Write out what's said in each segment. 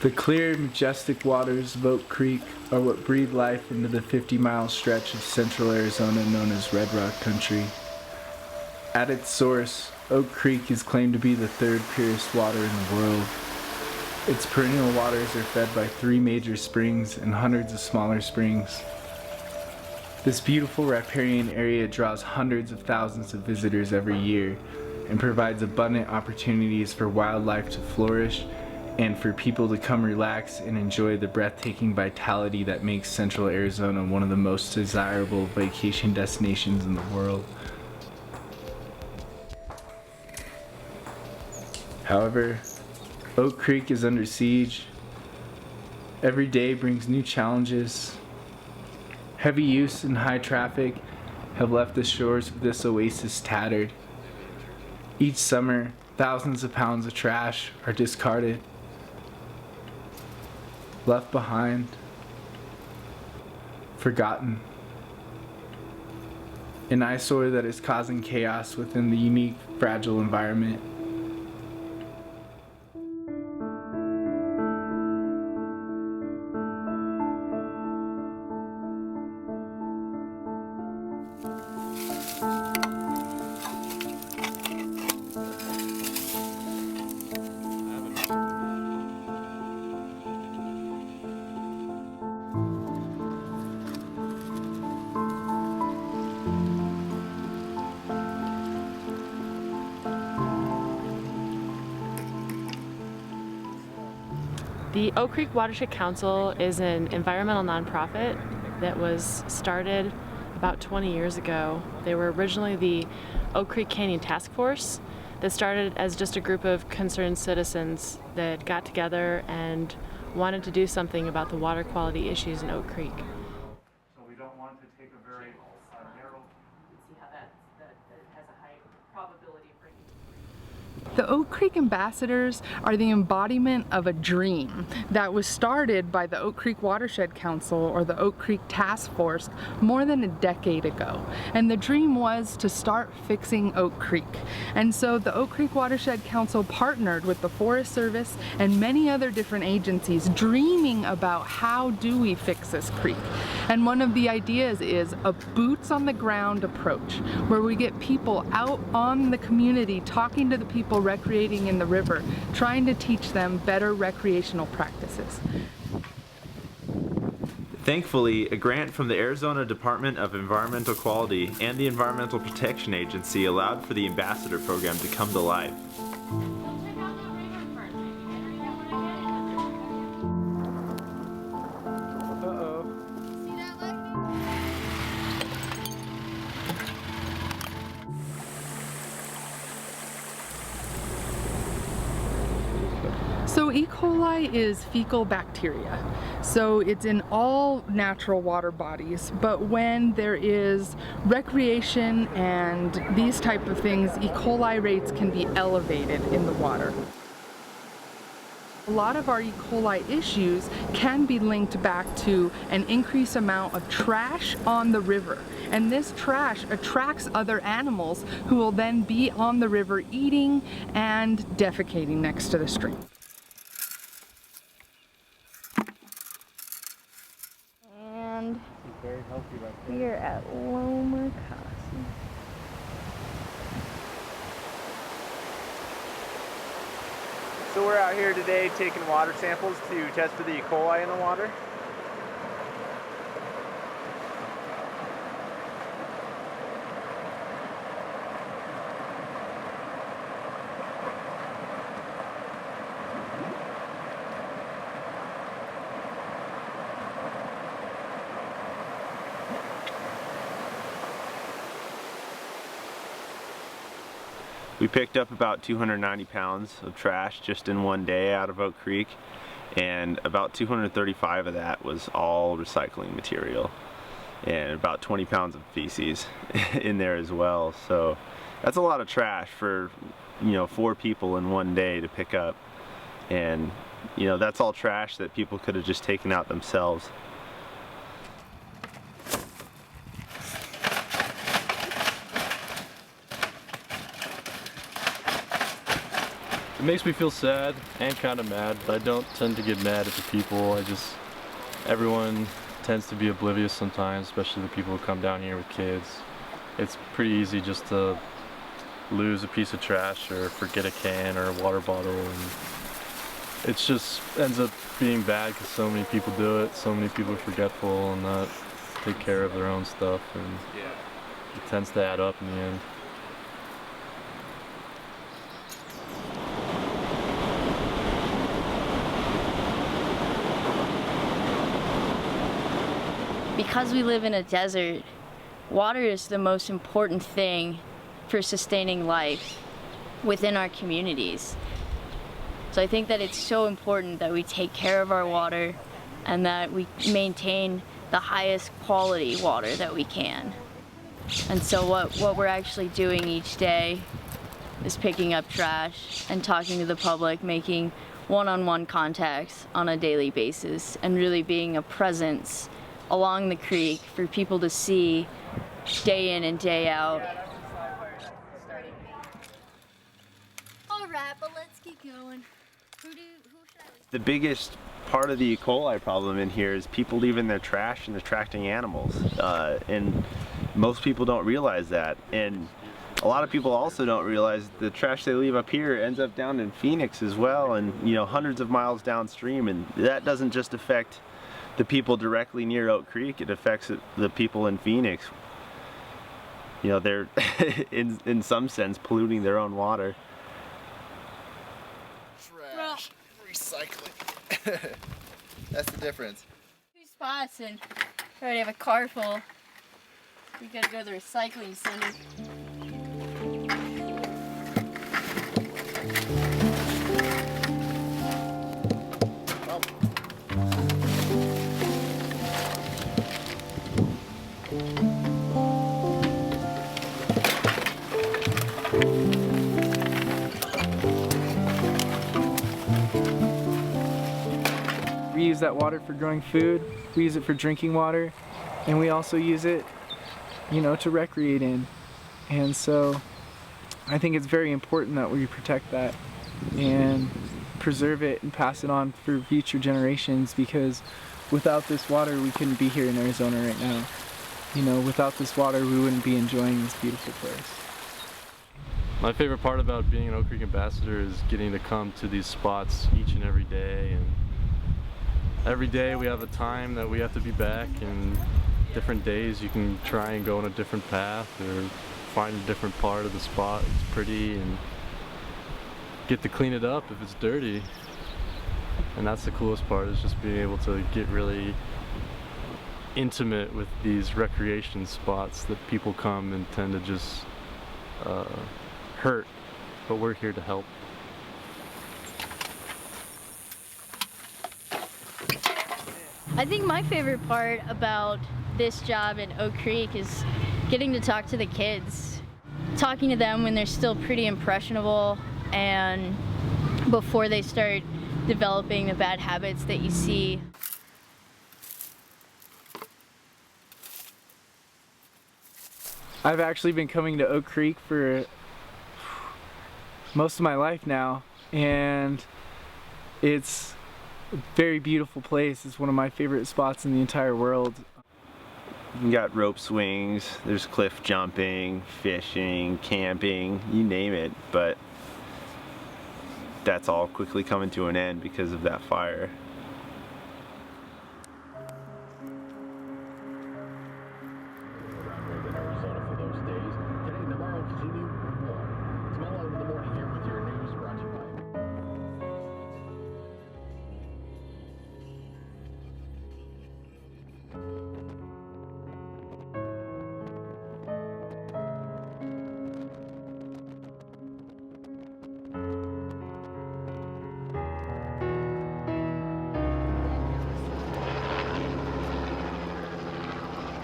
The clear, majestic waters of Oak Creek are what breathe life into the 50-mile stretch of central Arizona known as Red Rock Country. At its source, Oak Creek is claimed to be the third purest water in the world. Its perennial waters are fed by 3 major springs and hundreds of smaller springs. This beautiful riparian area draws hundreds of thousands of visitors every year and provides abundant opportunities for wildlife to flourish and for people to come relax and enjoy the breathtaking vitality that makes Central Arizona one of the most desirable vacation destinations in the world. However, Oak Creek is under siege. Every day brings new challenges. Heavy use and high traffic have left the shores of this oasis tattered. Each summer, thousands of pounds of trash are discarded, left behind, forgotten. An eyesore that is causing chaos within the unique, fragile environment. The Oak Creek Watershed Council is an environmental nonprofit that was started about 20 years ago. They were originally the Oak Creek Canyon Task Force that started as just a group of concerned citizens that got together and wanted to do something about the water quality issues in Oak Creek. So we don't want to take a very narrow... See how that has a high probability of bringing. The Oak Creek Ambassadors are the embodiment of a dream that was started by the Oak Creek Watershed Council, or the Oak Creek Task Force, more than a decade ago. And the dream was to start fixing Oak Creek. And so the Oak Creek Watershed Council partnered with the Forest Service and many other different agencies, dreaming about how do we fix this creek. And one of the ideas is a boots on the ground approach, where we get people out on the community talking to the people recreating in the river, trying to teach them better recreational practices. Thankfully, a grant from the Arizona Department of Environmental Quality and the Environmental Protection Agency allowed for the Ambassador program to come to life. So E. coli is fecal bacteria. So it's in all natural water bodies, but when there is recreation and these type of things, E. coli rates can be elevated in the water. A lot of our E. coli issues can be linked back to an increased amount of trash on the river. And this trash attracts other animals who will then be on the river eating and defecating next to the stream. And we are at Loma Casa. So we're out here today taking water samples to test for the E. coli in the water. We picked up about 290 pounds of trash just in one day out of Oak Creek, and about 235 of that was all recycling material, and about 20 pounds of feces in there as well. So that's a lot of trash for, 4 people in one day to pick up, and that's all trash that people could have just taken out themselves. makes me feel sad and kind of mad, but I don't tend to get mad at the people. Everyone tends to be oblivious sometimes, especially the people who come down here with kids. It's pretty easy just to lose a piece of trash or forget a can or a water bottle, and it just ends up being bad because so many people do it, so many people are forgetful and not take care of their own stuff, and it tends to add up in the end. Because we live in a desert, water is the most important thing for sustaining life within our communities. So I think that it's so important that we take care of our water and that we maintain the highest quality water that we can. And so what we're actually doing each day is picking up trash and talking to the public, making one-on-one contacts on a daily basis, and really being a presence along the creek for people to see day in and day out. All right, but let's keep going. Who should I listen? The biggest part of the E. coli problem in here is people leaving their trash and attracting animals, and most people don't realize that. And a lot of people also don't realize the trash they leave up here ends up down in Phoenix as well, and hundreds of miles downstream. And that doesn't just affect the people directly near Oak Creek, it affects the people in Phoenix. They're in some sense polluting their own water. Trash, recycling. That's the difference. 2 spots and I already have a car full. We gotta go to the recycling center. We use that water for growing food, we use it for drinking water, and we also use it, to recreate in. And so I think it's very important that we protect that and preserve it and pass it on for future generations, because without this water we couldn't be here in Arizona right now. Without this water we wouldn't be enjoying this beautiful place. My favorite part about being an Oak Creek ambassador is getting to come to these spots each and every day, and every day we have a time that we have to be back, and different days you can try and go on a different path or find a different part of the spot. It's pretty, and get to clean it up if it's dirty. And that's the coolest part, is just being able to get really intimate with these recreation spots that people come and tend to just hurt, but we're here to help. I think my favorite part about this job in Oak Creek is getting to talk to the kids. Talking to them when they're still pretty impressionable and before they start developing the bad habits that you see. I've actually been coming to Oak Creek for most of my life now, and it's a very beautiful place. It's one of my favorite spots in the entire world. You got rope swings, there's cliff jumping, fishing, camping, you name it, but that's all quickly coming to an end because of that fire.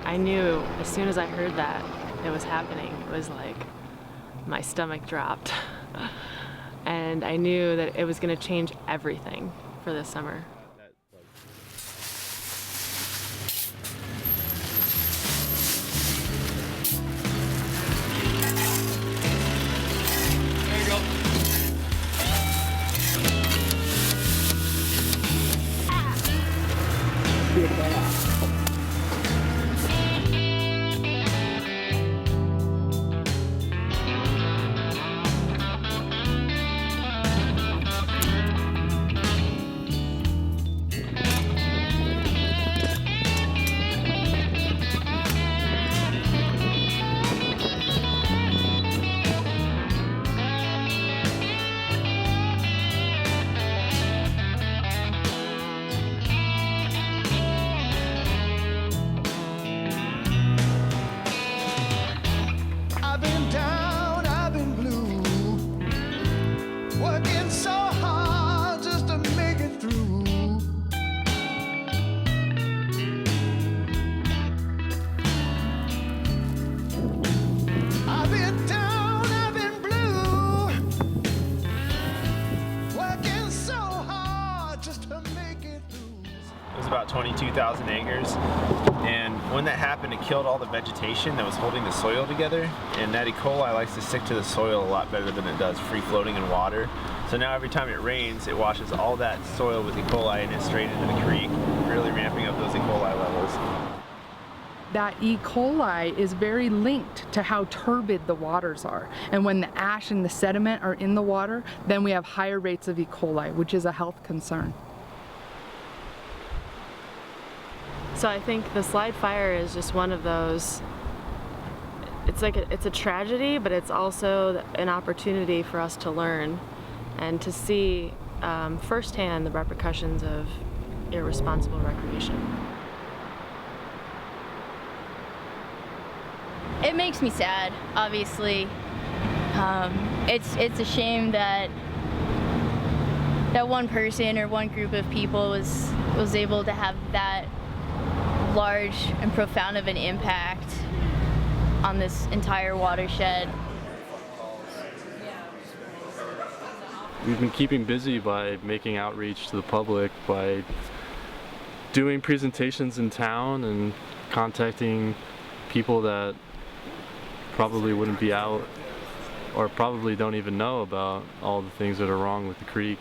I knew as soon as I heard that it was happening, it was like my stomach dropped. And I knew that it was going to change everything for this summer. There you go. 22,000 acres. And when that happened, it killed all the vegetation that was holding the soil together. And that E. coli likes to stick to the soil a lot better than it does free floating in water. So now every time it rains, it washes all that soil with E. coli and it straight into the creek, really ramping up those E. coli levels. That E. coli is very linked to how turbid the waters are. And when the ash and the sediment are in the water, then we have higher rates of E. coli, which is a health concern. So I think the slide fire is just one of those. It's like it's a tragedy, but it's also an opportunity for us to learn and to see firsthand the repercussions of irresponsible recreation. It makes me sad, obviously. It's a shame that one person or one group of people was able to have that large and profound of an impact on this entire watershed. We've been keeping busy by making outreach to the public, by doing presentations in town and contacting people that probably wouldn't be out or probably don't even know about all the things that are wrong with the creek.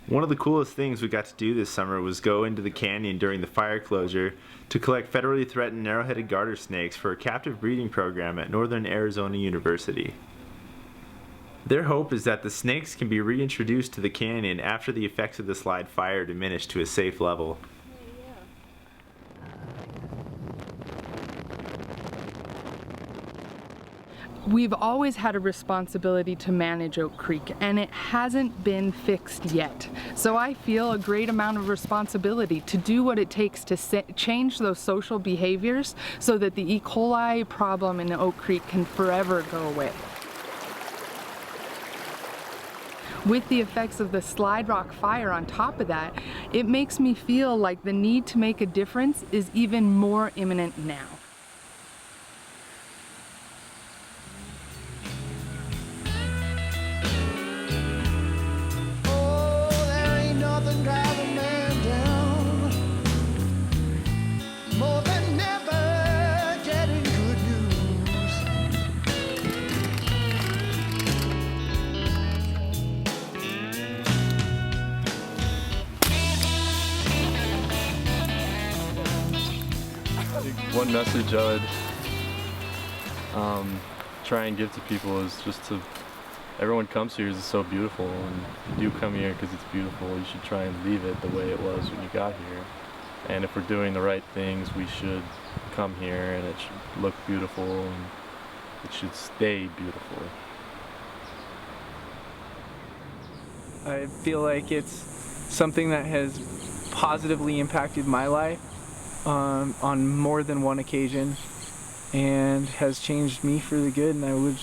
One of the coolest things we got to do this summer was go into the canyon during the fire closure to collect federally threatened narrow-headed garter snakes for a captive breeding program at Northern Arizona University. Their hope is that the snakes can be reintroduced to the canyon after the effects of the slide fire diminish to a safe level. We've always had a responsibility to manage Oak Creek, and it hasn't been fixed yet. So I feel a great amount of responsibility to do what it takes to change those social behaviors so that the E. coli problem in Oak Creek can forever go away. With the effects of the Slide Rock fire on top of that, it makes me feel like the need to make a difference is even more imminent now. One message I would try and give to people is just to, everyone comes here because it's so beautiful, and you come here because it's beautiful. You should try and leave it the way it was when you got here. And if we're doing the right things, we should come here and it should look beautiful and it should stay beautiful. I feel like it's something that has positively impacted my life on more than one occasion and has changed me for the good, and I would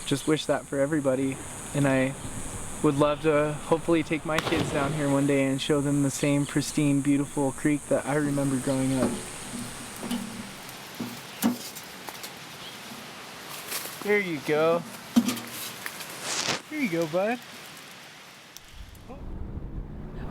just wish that for everybody. And I would love to hopefully take my kids down here one day and show them the same pristine, beautiful creek that I remember growing up. There you go. Here you go, bud.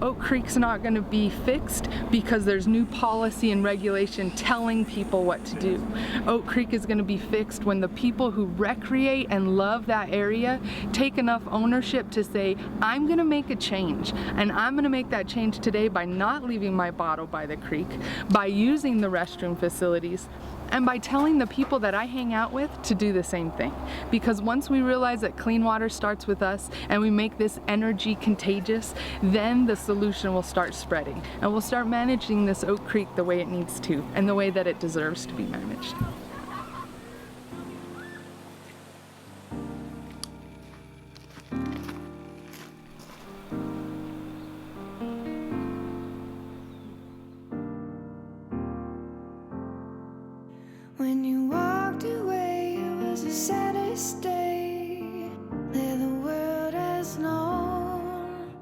Oak Creek's not going to be fixed because there's new policy and regulation telling people what to do. Oak Creek is going to be fixed when the people who recreate and love that area take enough ownership to say, I'm going to make a change, and I'm going to make that change today by not leaving my bottle by the creek, by using the restroom facilities, and by telling the people that I hang out with to do the same thing. Because once we realize that clean water starts with us and we make this energy contagious, then the solution will start spreading. And we'll start managing this Oak Creek the way it needs to and the way that it deserves to be managed. When you walked away, it was the saddest day that the world has known.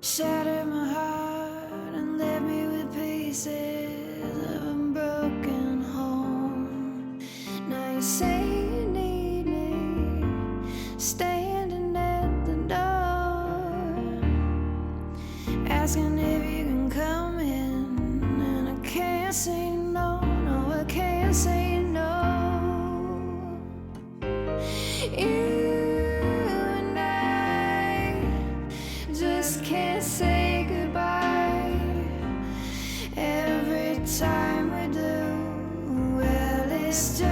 Shattered my heart and left me with pieces of a broken home. Now you say you need me, standing at the door. asking if you can come in, and I can't say no, no, I can't say no. You and I just can't say goodbye. Every time we do, well, it's just